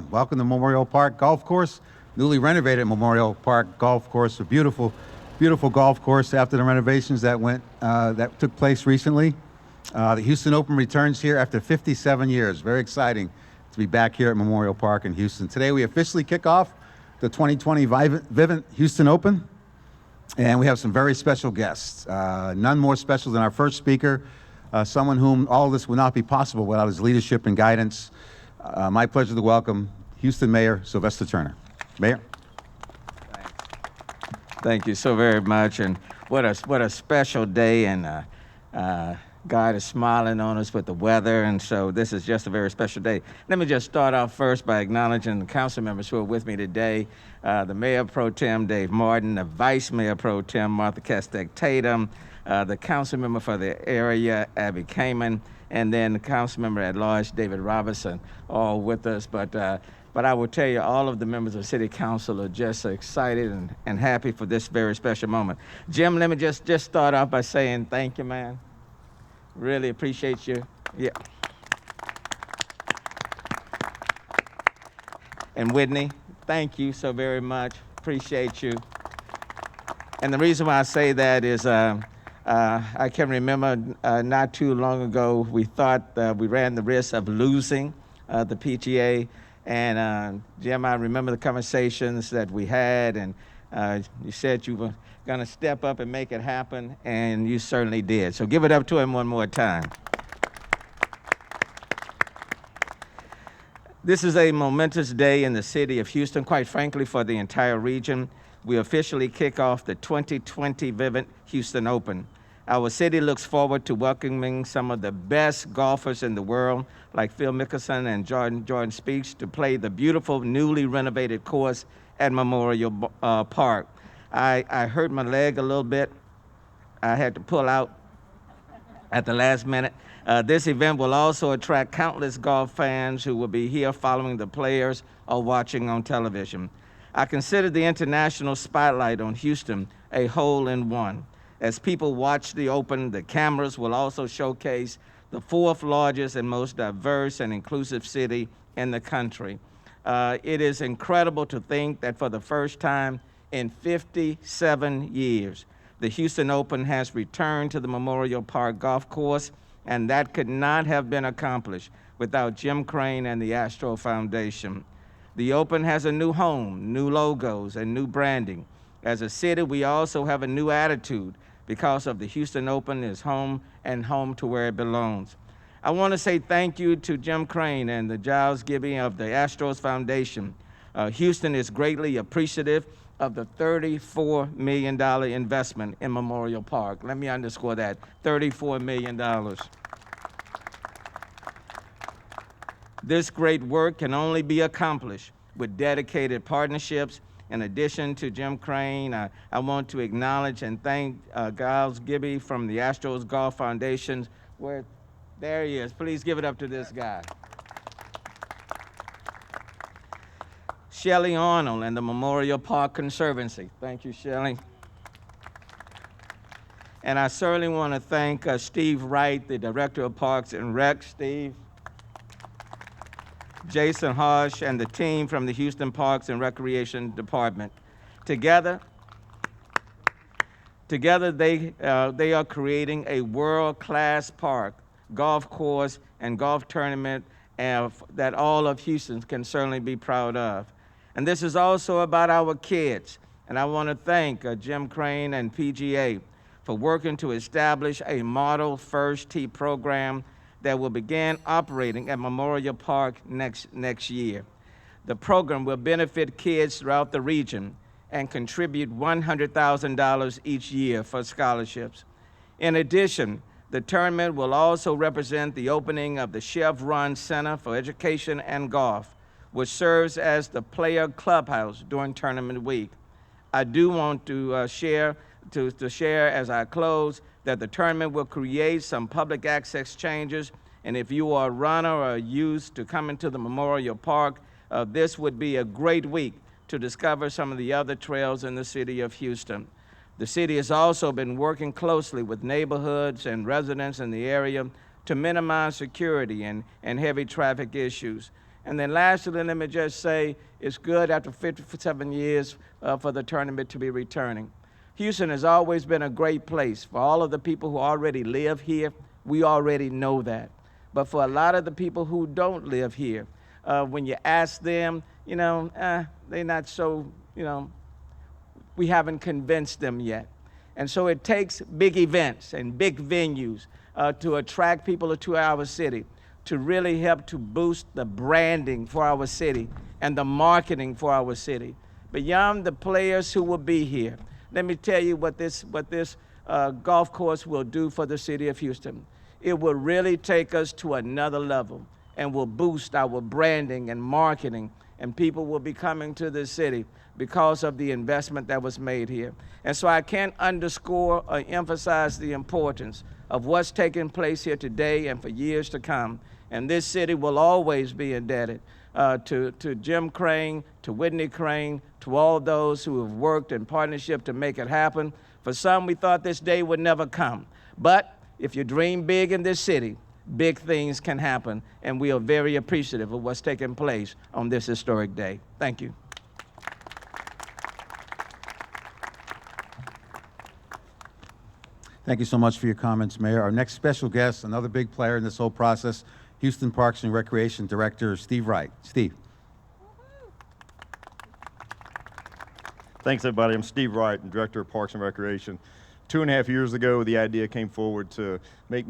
Welcome to Memorial Park Golf Course, newly renovated Memorial Park Golf Course, a beautiful, beautiful golf course after the renovations that took place recently. The Houston Open returns here after 57 years. Very exciting to be back here at Memorial Park in Houston. Today we officially kick off the 2020 Vivint Houston Open, and we have some very special guests. None more special than our first speaker, someone whom all of this would not be possible without his leadership and guidance. My pleasure to welcome Houston Mayor Sylvester Turner. Mayor. Thanks. Thank you so very much, and what a special day, and God is smiling on us with the weather, and so this is just a very special day. Let me just start off first by acknowledging the council members who are with me today, the Mayor Pro Tem Dave Martin, the Vice Mayor Pro Tem Martha Kestek Tatum, the council member for the area, Abby Kamen, and then the council member at large, David Robinson, all with us. But I will tell you, all of the members of City Council are just excited and happy for this very special moment. Jim, let me just start off by saying thank you, man. Really appreciate you. Yeah. And Whitney, thank you so very much. Appreciate you. And the reason why I say that is I can remember not too long ago, we thought we ran the risk of losing the PGA. And Jim, I remember the conversations that we had, and you said you were going to step up and make it happen, and you certainly did. So give it up to him one more time. This is a momentous day in the city of Houston, quite frankly, for the entire region. We officially kick off the 2020 Vivint Houston Open. Our city looks forward to welcoming some of the best golfers in the world, like Phil Mickelson and Jordan Spieth, to play the beautiful, newly renovated course at Memorial Park. I hurt my leg a little bit. I had to pull out at the last minute. This event will also attract countless golf fans who will be here following the players or watching on television. I consider the international spotlight on Houston a hole-in-one. As people watch the Open, the cameras will also showcase the fourth largest and most diverse and inclusive city in the country. It is incredible to think that for the first time in 57 years, the Houston Open has returned to the Memorial Park Golf Course, and that could not have been accomplished without Jim Crane and the Astros Foundation. The Open has a new home, new logos, and new branding. As a city, we also have a new attitude because of the Houston Open is home and home to where it belongs. I want to say thank you to Jim Crane and the Giles Kibbe of the Astros Foundation. Houston is greatly appreciative of the $34 million investment in Memorial Park. Let me underscore that, $34 million. This great work can only be accomplished with dedicated partnerships. In addition to Jim Crane, I want to acknowledge and thank Giles Kibbe from the Astros Golf Foundation. There he is. Please give it up to this guy. Shellye Arnold and the Memorial Park Conservancy. Thank you, Shellye. And I certainly want to thank Steve Wright, the Director of Parks and Rec. Steve. Jason Hodge and the team from the Houston Parks and Recreation Department. Together they are creating a world-class park, golf course, and golf tournament that all of Houston can certainly be proud of. And this is also about our kids. And I want to thank Jim Crane and PGA for working to establish a model first tee program that will begin operating at Memorial Park next year. The program will benefit kids throughout the region and contribute $100,000 each year for scholarships. In addition, the tournament will also represent the opening of the Chevron Center for Education and Golf, which serves as the player clubhouse during tournament week. I do want to share as I close that the tournament will create some public access changes, and if you are a runner or used to coming to the Memorial Park, this would be a great week to discover some of the other trails in the city of Houston. The city has also been working closely with neighborhoods and residents in the area to minimize security and heavy traffic issues. And then lastly, let me just say, it's good after 57 years for the tournament to be returning. Houston has always been a great place. For all of the people who already live here, we already know that. But for a lot of the people who don't live here, when you ask them, they're not so, we haven't convinced them yet. And so it takes big events and big venues to attract people to our city, to really help to boost the branding for our city and the marketing for our city. Beyond the players who will be here, let me tell you what this golf course will do for the city of Houston. It will really take us to another level and will boost our branding and marketing, and people will be coming to the city because of the investment that was made here. And so I can't underscore or emphasize the importance of what's taking place here today and for years to come. And this city will always be indebted to Jim Crane, to Whitney Crane, to all those who have worked in partnership to make it happen. For some, we thought this day would never come. But if you dream big in this city, big things can happen, and we are very appreciative of what's taking place on this historic day. Thank you. Thank you so much for your comments, Mayor. Our next special guest, another big player in this whole process, Houston Parks and Recreation Director Steve Wright. Steve. Thanks, everybody. I'm Steve Wright, Director of Parks and Recreation. 2.5 years ago, the idea came forward to make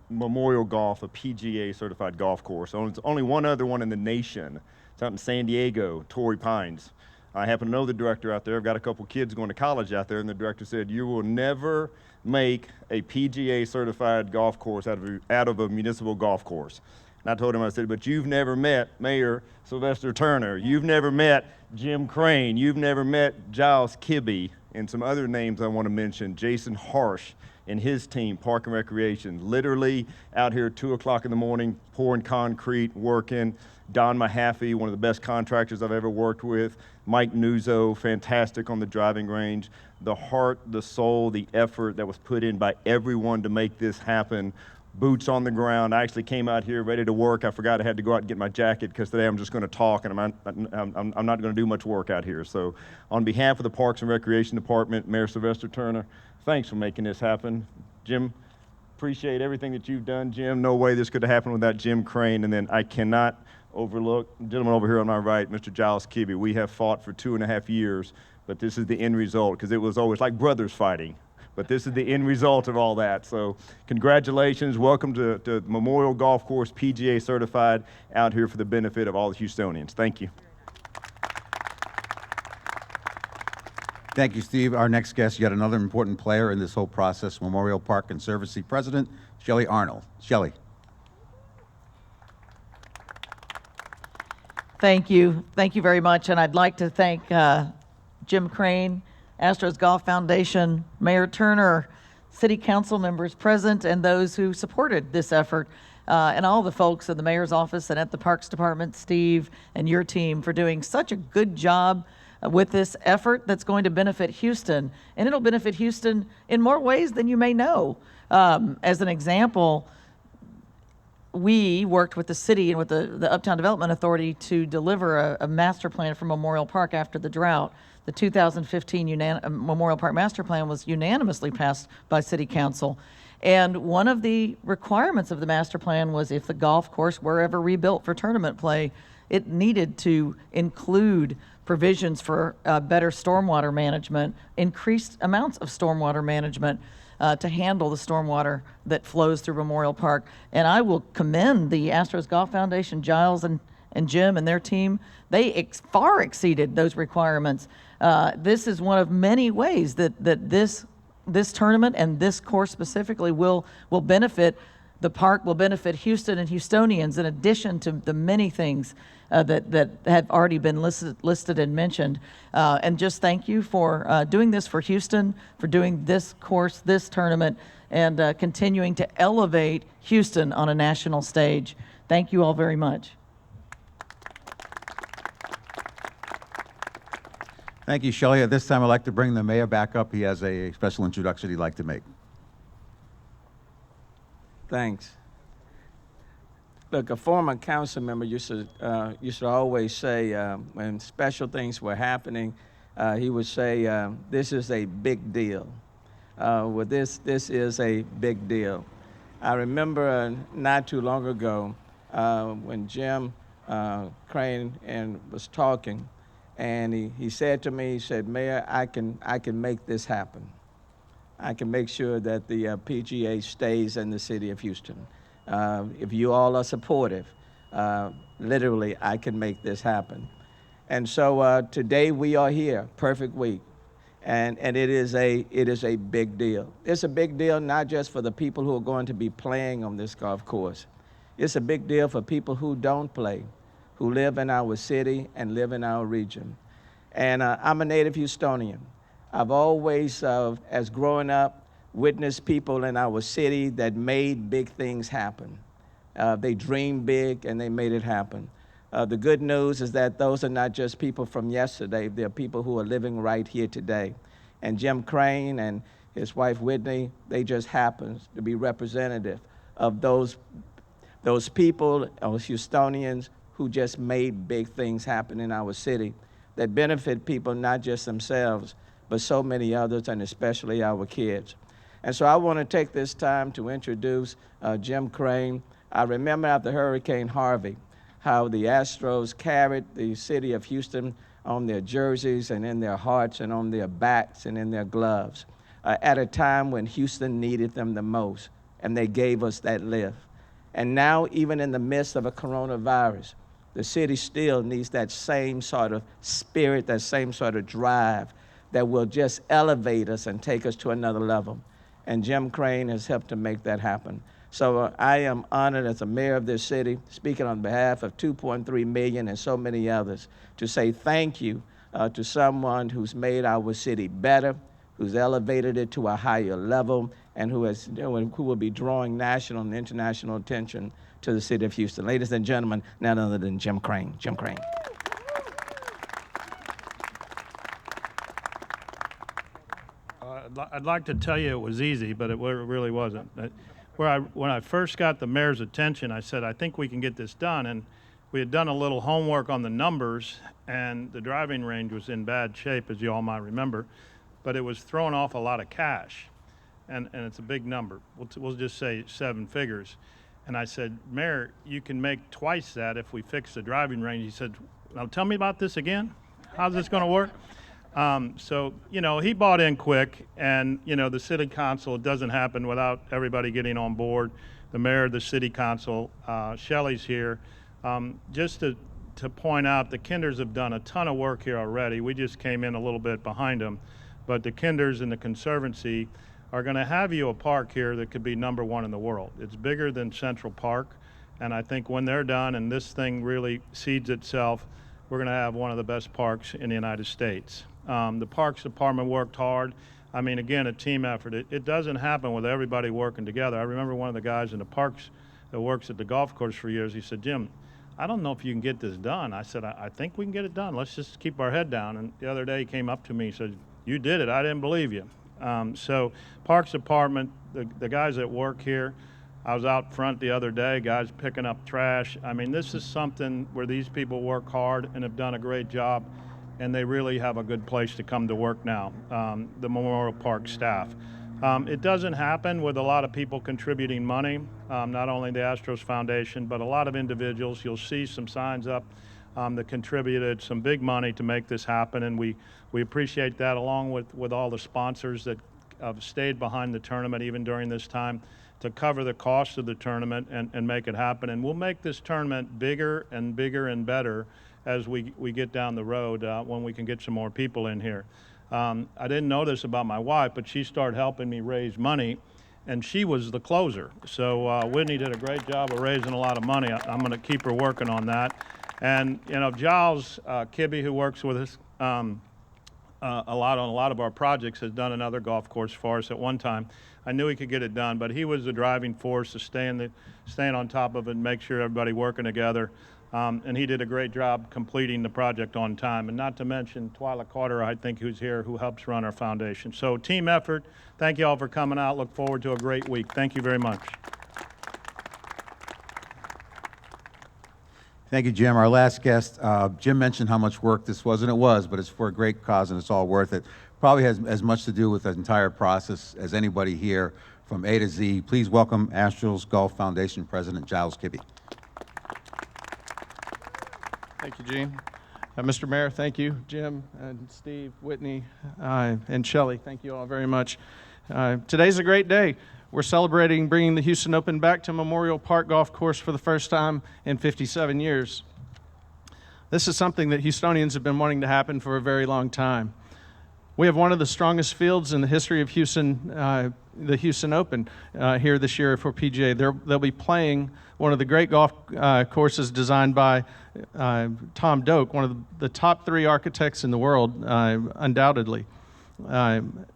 Memorial Golf a PGA certified golf course. There's only one other one in the nation. It's out in San Diego, Torrey Pines. I happen to know the director out there. I've got a couple kids going to college out there, and the director said, "You will never make a PGA certified golf course out of a municipal golf course." And I told him, I said, "But you've never met Mayor Sylvester Turner. You've never met Jim Crane. You've never met Giles Kibbe," and some other names I want to mention. Jason Harsh and his team, Park and Recreation, literally out here at 2 o'clock in the morning, pouring concrete, working. Don Mahaffey, one of the best contractors I've ever worked with. Mike Nuzzo, fantastic on the driving range. The heart, the soul, the effort that was put in by everyone to make this happen. Boots on the ground. I actually came out here ready to work. I forgot I had to go out and get my jacket because today I'm just going to talk, and I'm not going to do much work out here. So on behalf of the Parks and Recreation Department, Mayor Sylvester Turner, thanks for making this happen. Jim, appreciate everything that you've done, Jim. No way this could have happened without Jim Crane. And then I cannot overlook, gentleman over here on my right, Mr. Giles Kibbe. We have fought for 2.5 years, but this is the end result, because it was always like brothers fighting. But this is the end result of all that. So congratulations. Welcome to Memorial Golf Course, PGA certified, out here for the benefit of all the Houstonians. Thank you. Thank you, Steve. Our next guest, yet another important player in this whole process, Memorial Park Conservancy President, Shellye Arnold. Shellye. Thank you. Thank you very much. And I'd like to thank Jim Crane, Astros Golf Foundation, Mayor Turner, City Council members present, and those who supported this effort, and all the folks in the Mayor's office and at the Parks Department, Steve and your team, for doing such a good job with this effort that's going to benefit Houston. And it'll benefit Houston in more ways than you may know. As an example, we worked with the city and with the Uptown Development Authority to deliver a master plan for Memorial Park after the drought. The 2015 Memorial Park Master Plan was unanimously passed by City Council. And one of the requirements of the master plan was, if the golf course were ever rebuilt for tournament play, it needed to include provisions for better stormwater management, increased amounts of stormwater management, to handle the stormwater that flows through Memorial Park. And I will commend the Astros Golf Foundation, Giles and Jim and their team. They far exceeded those requirements. This is one of many ways that this tournament and this course specifically will benefit the park, will benefit Houston and Houstonians, in addition to the many things that have already been listed and mentioned. And just thank you for doing this for Houston, for doing this course, this tournament, and continuing to elevate Houston on a national stage. Thank you all very much. Thank you, Shellye. At this time, I'd like to bring the mayor back up. He has a special introduction he'd like to make. Thanks. Look, a former council member used to always say when special things were happening, he would say, "This is a big deal." Well, this is a big deal. I remember not too long ago when Jim Crane was talking, and he said to me, he said, "Mayor, I can make this happen. I can make sure that the PGA stays in the city of Houston. If you all are supportive, literally, I can make this happen." And so today we are here, perfect week, and it is a big deal. It's a big deal not just for the people who are going to be playing on this golf course. It's a big deal for people who don't play, who live in our city and live in our region. And I'm a native Houstonian. I've always, as growing up, witnessed people in our city that made big things happen. They dreamed big and they made it happen. The good news is that those are not just people from yesterday, they're people who are living right here today. And Jim Crane and his wife Whitney, they just happen to be representative of those people, those Houstonians who just made big things happen in our city that benefit people, not just themselves, but so many others, and especially our kids. And so I want to take this time to introduce Jim Crane. I remember after Hurricane Harvey, how the Astros carried the city of Houston on their jerseys and in their hearts and on their backs and in their gloves at a time when Houston needed them the most, and they gave us that lift. And now, even in the midst of a coronavirus, the city still needs that same sort of spirit, that same sort of drive that will just elevate us and take us to another level. And Jim Crane has helped to make that happen. So I am honored as a mayor of this city, speaking on behalf of 2.3 million and so many others, to say thank you to someone who's made our city better, who's elevated it to a higher level, and who will be drawing national and international attention to the city of Houston. Ladies and gentlemen, none other than Jim Crane. Jim Crane. I'd like to tell you it was easy, but it really wasn't. When I first got the mayor's attention, I said, I think we can get this done. And we had done a little homework on the numbers, and the driving range was in bad shape, as you all might remember, but it was throwing off a lot of cash. And it's a big number. We'll just say 7 figures. And I said, Mayor, you can make twice that if we fix the driving range. He said, now tell me about this again. How's this going to work? So, he bought in quick, and, the city council, it doesn't happen without everybody getting on board. The mayor, the city council, Shellye's here. Just to point out, the Kinders have done a ton of work here already. We just came in a little bit behind them. But the Kinders and the Conservancy are going to have you a park here that could be #1 in the world. It's bigger than Central Park, and I think when they're done and this thing really seeds itself, we're going to have one of the best parks in the United States. The Parks Department worked hard. I mean, again, a team effort. It doesn't happen with everybody working together. I remember one of the guys in the parks that works at the golf course for years, he said, Jim, I don't know if you can get this done. I said, I think we can get it done. Let's just keep our head down. And the other day he came up to me and said, you did it. I didn't believe you. So Parks Department, the guys that work here, I was out front the other day, guys picking up trash. I mean, this is something where these people work hard and have done a great job, and they really have a good place to come to work now, the Memorial Park staff. It doesn't happen with a lot of people contributing money, not only the Astros Foundation, but a lot of individuals. You'll see some signs up that contributed some big money to make this happen, and we appreciate that, along with all the sponsors that have stayed behind the tournament even during this time to cover the cost of the tournament and make it happen. And we'll make this tournament bigger and bigger and better as we get down the road when we can get some more people in here. I didn't know this about my wife, but she started helping me raise money, and she was the closer. So Whitney did a great job of raising a lot of money. I'm going to keep her working on that. And Giles, Kibbe, who works with us a lot on a lot of our projects, has done another golf course for us at one time. I knew he could get it done, but he was the driving force to staying on top of it and make sure everybody working together. And he did a great job completing the project on time. And not to mention Twyla Carter, I think, who's here, who helps run our foundation. So team effort. Thank you all for coming out. Look forward to a great week. Thank you very much. Thank you, Jim. Our last guest, Jim mentioned how much work this was, and it was, but it's for a great cause and it's all worth it. Probably has as much to do with the entire process as anybody here from A to Z. Please welcome Astros Golf Foundation President Giles Kibbe. Thank you, Gene. Mr. Mayor, thank you. Jim and Steve, Whitney, and Shellye, thank you all very much. Today's a great day. We're celebrating bringing the Houston Open back to Memorial Park Golf Course for the first time in 57 years. This is something that Houstonians have been wanting to happen for a very long time. We have one of the strongest fields in the history of Houston, the Houston Open, here this year for PGA. They'll be playing one of the great golf courses designed by Tom Doak, one of the top 3 architects in the world, undoubtedly.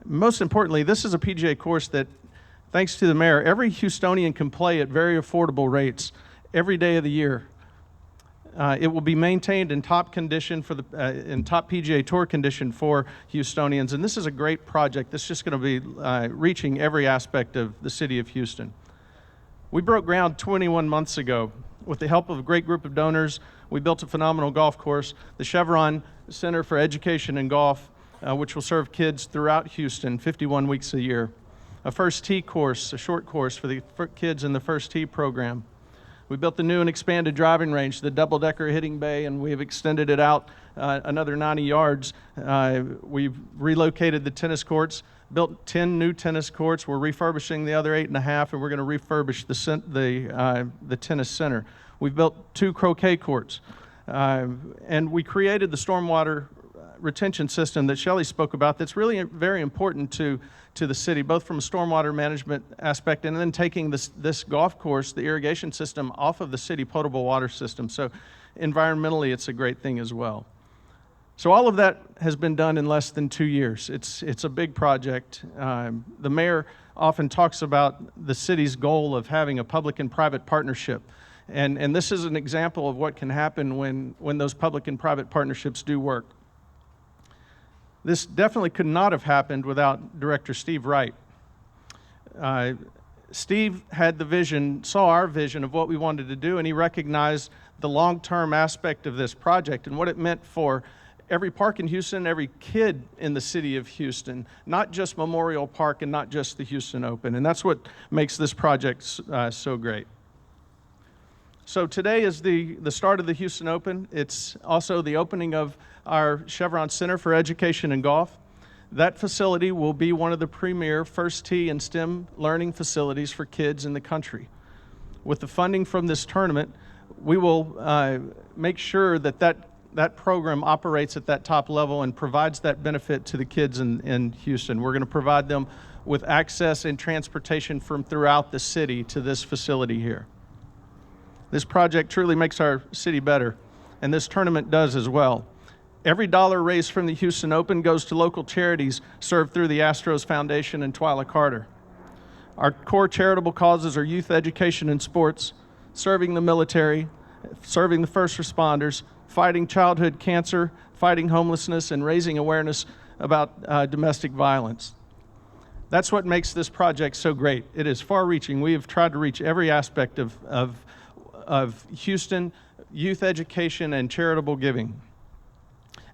Most importantly, this is a PGA course that, thanks to the mayor, every Houstonian can play at very affordable rates every day of the year. It will be maintained in top condition for in top PGA Tour condition for Houstonians, and this is a great project. This is just going to be reaching every aspect of the city of Houston. We broke ground 21 months ago. With the help of a great group of donors, we built a phenomenal golf course, the Chevron Center for Education and Golf, which will serve kids throughout Houston 51 weeks a year. A first tee course, a short course for the kids in the first tee program. We built the new and expanded driving range, the double-decker hitting bay, and we've extended it out another 90 yards. We've relocated the tennis courts, built 10 new tennis courts. We're refurbishing the other 8.5, and we're going to refurbish the tennis center. We've built 2 croquet courts, and we created the stormwater retention system that Shellye spoke about that's really very important to the city, both from a stormwater management aspect and then taking this golf course, the irrigation system, off of the city potable water system. So environmentally, it's a great thing as well. So all of that has been done in less than 2 years. It's a big project. The mayor often talks about the city's goal of having a public and private partnership. And this is an example of what can happen when those public and private partnerships do work. This definitely could not have happened without Director Steve Wright. Steve had the vision, saw our vision of what we wanted to do, and he recognized the long-term aspect of this project and what it meant for every park in Houston, every kid in the city of Houston, not just Memorial Park and not just the Houston Open. And that's what makes this project so great. So today is the start of the Houston Open. It's also the opening of our Chevron Center for Education and Golf. That facility will be one of the premier first tee and STEM learning facilities for kids in the country. With the funding from this tournament, we will make sure that program operates at that top level and provides that benefit to the kids in Houston. We're going to provide them with access and transportation from throughout the city to this facility here. This project truly makes our city better, and this tournament does as well. Every dollar raised from the Houston Open goes to local charities served through the Astros Foundation and Twyla Carter. Our core charitable causes are youth education and sports, serving the military, serving the first responders, fighting childhood cancer, fighting homelessness, and raising awareness about domestic violence. That's what makes this project so great. It is far-reaching. We have tried to reach every aspect of Houston youth education and charitable giving.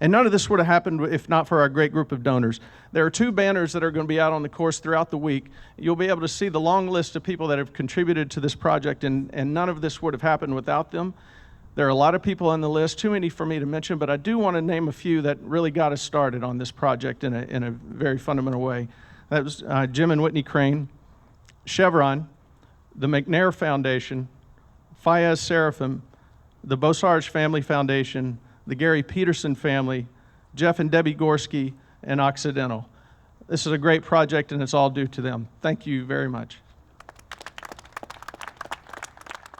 And none of this would have happened if not for our great group of donors. There are 2 banners that are going to be out on the course throughout the week. You'll be able to see the long list of people that have contributed to this project, and none of this would have happened without them. There are a lot of people on the list, too many for me to mention, but I do want to name a few that really got us started on this project in a very fundamental way. That was Jim and Whitney Crane, Chevron, the McNair Foundation, Fayez Seraphim, the Bosarge Family Foundation, the Gary Peterson family, Jeff and Debbie Gorski, and Occidental. This is a great project, and it's all due to them. Thank you very much.